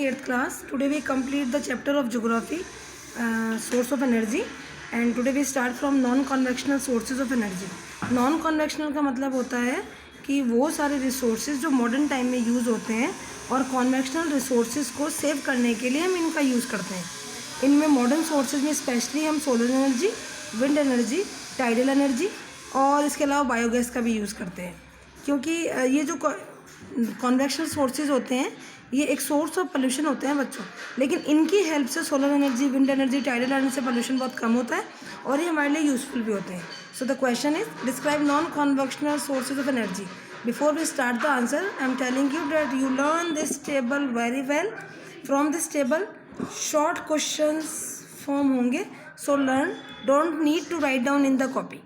8th class. Today we complete the chapter of geography, source of energy, and today we start from non-convectional sources of energy. Non-convectional का मतलब होता है कि वो सारे resources जो मॉडर्न टाइम में यूज़ होते हैं और कॉन्वेक्शनल रिसोर्सेज को सेव करने के लिए हम इनका यूज़ करते हैं. इनमें मॉडर्न सोर्सेज में स्पेशली हम solar energy, wind energy, tidal energy और इसके अलावा बायोगैस का भी यूज़ करते हैं. क्योंकि ये जो कॉन्वेक्शनल सोर्सेज होते हैं ये एक सोर्स ऑफ पोल्यूशन होते हैं बच्चों, लेकिन इनकी हेल्प से solar energy, wind energy, tidal energy से पोल्यूशन बहुत कम होता है और ये हमारे लिए यूज़फुल भी होते हैं. So the question is describe non convectional sources of energy. Before we start the answer, I am telling you that you learn this table very well. From this table, short questions form होंगे. So learn. Don't need to write down in the copy.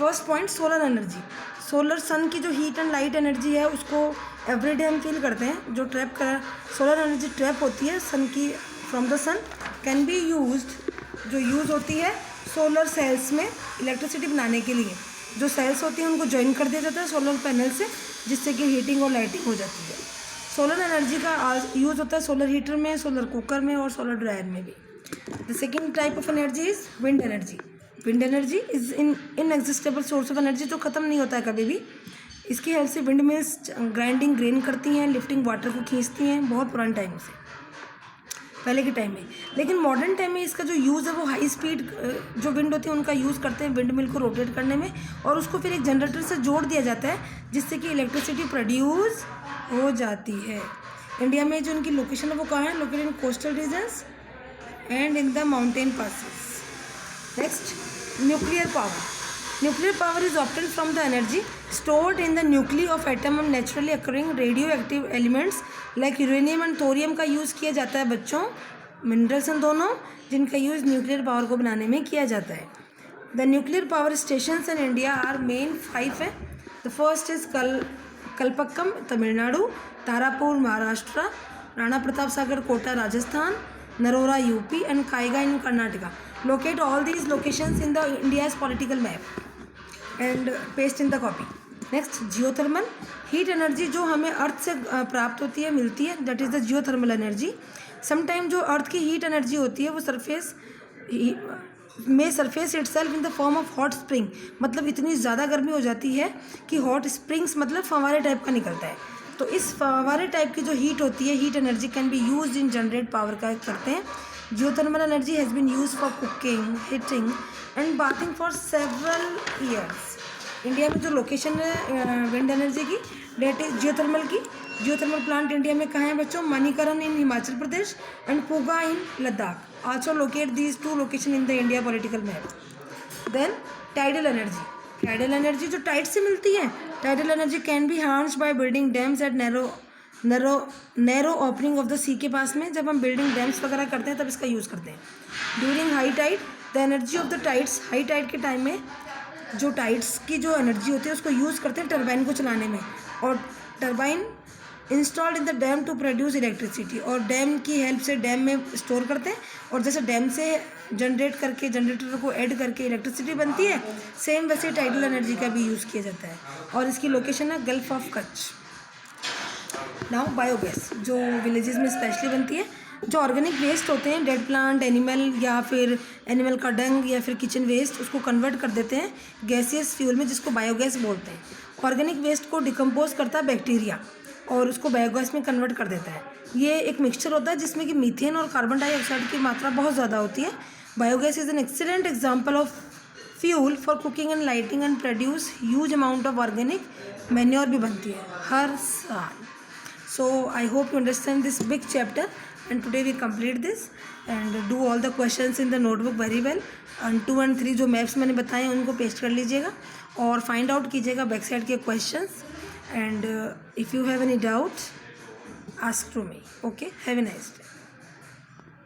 First point, solar energy. Solar sun की जो heat and light energy है उसको everyday हम feel करते हैं. जो trap कर सोलर एनर्जी ट्रैप होती है सन की from the sun can be used, जो यूज़ होती है सोलर सेल्स में इलेक्ट्रिसिटी बनाने के लिए. जो सेल्स होती हैं उनको ज्वाइन कर दिया जाता है सोलर पैनल से, जिससे कि हीटिंग और लाइटिंग हो जाती है. सोलर एनर्जी का यूज़ होता है सोलर हीटर में, सोलर कुकर में और सोलर ड्रायर में भी. The second type of energy is wind energy. Wind energy is inexhaustible source of energy जो ख़त्म नहीं होता है कभी भी. इसकी हेल्प से विंड मिल्स ग्राइंडिंग ग्रेन करती हैं, लिफ्टिंग वाटर को खींचती हैं बहुत पुराने टाइम से, पहले के टाइम में. लेकिन मॉडर्न टाइम में इसका जो यूज़ है वो हाई स्पीड जो विंड होती है उनका यूज़ करते हैं विंड मिल को रोटेट करने में, और उसको फिर एक जनरेटर से जोड़ दिया जाता है जिससे कि इलेक्ट्रिसिटी प्रोड्यूस हो जाती है. इंडिया में जो इनकी लोकेशन है वो कहाँ है? Located in coastal regions and in the mountain passes. Next, nuclear power. Nuclear power is obtained from the energy stored in the nuclei of atom and naturally occurring radioactive elements like uranium and thorium का use किया जाता है बच्चों. Minerals हैं दोनों जिनका use nuclear power को बनाने में किया जाता है. The nuclear power stations in India are main 5 है. The first is Kalpakkam Tamil Nadu, Tarapur Maharashtra, Rana Pratap Sagar Kota Rajasthan, Narora UP and Kaiga in Karnataka. Locate all these locations in the India's political map and paste in the copy. Next, geothermal. Heat energy जो हमें अर्थ से प्राप्त होती है, मिलती है, that is the geothermal energy. Sometime जो अर्थ की हीट एनर्जी होती है वो surface itself in the form of hot spring. मतलब इतनी ज़्यादा गर्मी हो जाती है कि हॉट स्प्रिंग्स मतलब फव्वारे टाइप का निकलता है. तो इस फव्वारे टाइप की जो हीट होती है, heat energy can B use in generate power का करते हैं. Geothermal energy has been used for cooking, heating and bathing for several years. India में जो लोकेशन है विंड एनर्जी की, डेट इज जियोथर्मल की. जियोथर्मल प्लांट इंडिया में कहाँ है बच्चों? Manikaran in Himachal Pradesh and Puga in Ladakh. Also locate these 2 location in the India political map. Then tidal energy. Tidal energy जो टाइड से मिलती है. Tidal energy can be harnessed by building dams at narrow opening of the sea के पास में. जब हम building dams वगैरह करते हैं तब इसका यूज़ करते हैं. During high tide the energy of the tides. High tide के टाइम में जो टाइड्स की जो एनर्जी होती है उसको यूज़ करते हैं टरबाइन को चलाने में, और turbine installed in the dam to produce electricity. और डैम की हेल्प से डैम में स्टोर करते हैं, और जैसे डैम से जनरेट करके जनरेटर को ऐड करके इलेक्ट्रिसिटी बनती है, सेम वैसे टाइडल एनर्जी का भी यूज़ किया जाता है. और इसकी लोकेशन है gulf of Kutch. Now biogas जो विलेजेस में स्पेशली बनती है. जो ऑर्गेनिक वेस्ट होते हैं, डेड प्लांट, एनिमल या फिर एनिमल का डंग या फिर किचन वेस्ट, उसको कन्वर्ट कर देते हैं गैसियस फ्यूल में जिसको बायोगैस बोलते हैं. ऑर्गेनिक वेस्ट को डिकम्पोज करता है बैक्टीरिया और उसको बायोगैस में कन्वर्ट कर देता है. ये एक मिक्सचर होता है जिसमें कि मीथेन और कार्बन डाइऑक्साइड की मात्रा बहुत ज़्यादा होती है. Biogas is an excellent example of fuel for cooking and lighting and produce huge amount of organic manure भी बनती है हर साल. So I hope you understand this big chapter, and today we complete this and do all the questions in the notebook very well. And 2 and 3 जो maps मैंने बताए हैं उनको paste कर लीजिएगा और फाइंड आउट कीजिएगा बैक साइड के questions. And if you have any doubt ask to me. Okay, have a nice day.